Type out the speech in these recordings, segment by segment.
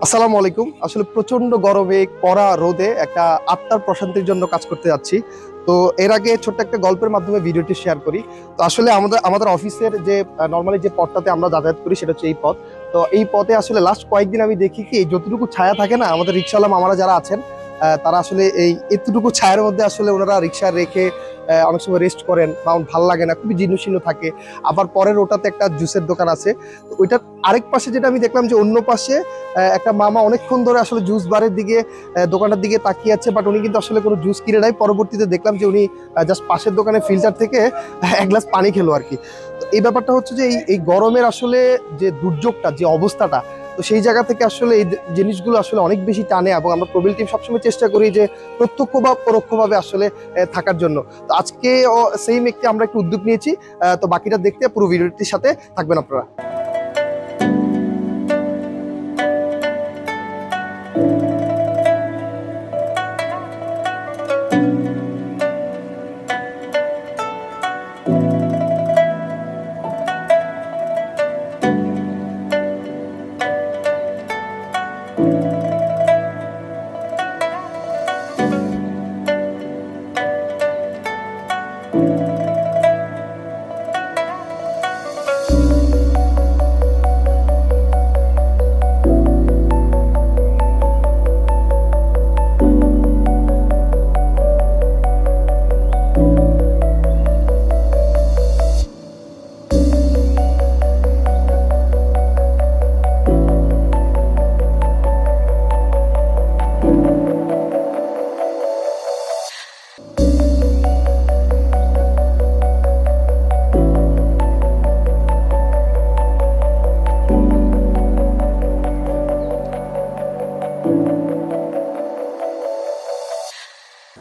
আসসালামু আলাইকুম। আসলে প্রচন্ড গরমে কড়া রোদে একটা আত্মার প্রশান্তির জন্য কাজ করতে যাচ্ছি। তো এর আগে ছোট্ট একটা গল্পের মাধ্যমে ভিডিওটি শেয়ার করি। তো আসলে আমাদের অফিসের যে নর্মালি যে পথটাতে আমরা যাতায়াত করি সেটা হচ্ছে এই পথ। তো এই পথে আসলে লাস্ট কয়েকদিন আমি দেখি কি যতটুকু ছায়া থাকে না, আমাদের রিক্সাওয়ালা মামারা যারা আছেন তারা আসলে এই এতটুকু ছায়ার মধ্যে আসলে ওনারা রিক্সা রেখে অনেক সময় রেস্ট করেন বা ভাল লাগে না, খুবই জীর্ণশীর্ণ থাকে। আবার পরের ওটাতে একটা জুসের দোকান আছে। তো ওইটার আরেক পাশে যেটা আমি দেখলাম যে অন্য পাশে একটা মামা অনেকক্ষণ ধরে আসলে জুস বারের দিকে দোকানটার দিকে তাকিয়ে আছে, বাট উনি কিন্তু আসলে কোনো জুস কিনে নাই। পরবর্তীতে দেখলাম যে উনি জাস্ট পাশের দোকানে ফিল্টার থেকে এক গ্লাস পানি খেলো আর কি। তো এই ব্যাপারটা হচ্ছে যে এই গরমের আসলে যে দুর্যোগটা, যে অবস্থাটা, তো সেই জায়গা থেকে আসলে এই জিনিসগুলো আসলে অনেক বেশি টানে এবং আমরা প্রবীল টিম সবসময় চেষ্টা করি যে প্রত্যক্ষ বা পরোক্ষভাবে আসলে থাকার জন্য। তো আজকে সেম একটি আমরা একটু উদ্যোগ নিয়েছি। তো বাকিটা দেখতে পুরো ভিডিওটির সাথে থাকবেন আপনারা।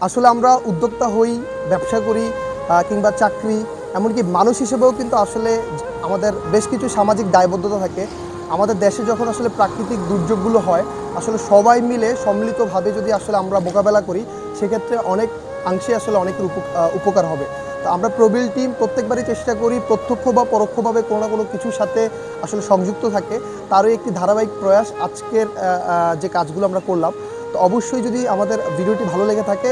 আসলে আমরা উদ্যোক্তা হই, ব্যবসা করি, কিংবা চাকরি, এমনকি মানুষ হিসেবেও কিন্তু আসলে আমাদের বেশ কিছু সামাজিক দায়বদ্ধতা থাকে। আমাদের দেশে যখন আসলে প্রাকৃতিক দুর্যোগগুলো হয়, আসলে সবাই মিলে সম্মিলিতভাবে যদি আসলে আমরা মোকাবেলা করি, সেক্ষেত্রে অনেক অংশে আসলে অনেকের উপকার হবে। তো আমরা প্রবীল টিম প্রত্যেকবারই চেষ্টা করি প্রত্যক্ষ বা পরোক্ষভাবে কোনো না কোনো কিছুর সাথে আসলে সংযুক্ত থাকে। তারই একটি ধারাবাহিক প্রয়াস আজকের যে কাজগুলো আমরা করলাম। তো অবশ্যই যদি আমাদের ভিডিওটি ভালো লেগে থাকে,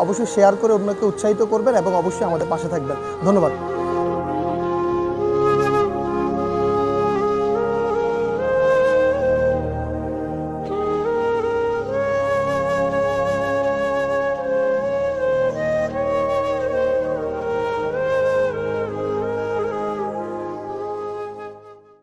অবশ্যই শেয়ার করে অন্যকে উৎসাহিত করবেন এবং অবশ্যই আমাদের পাশে থাকবেন। ধন্যবাদ।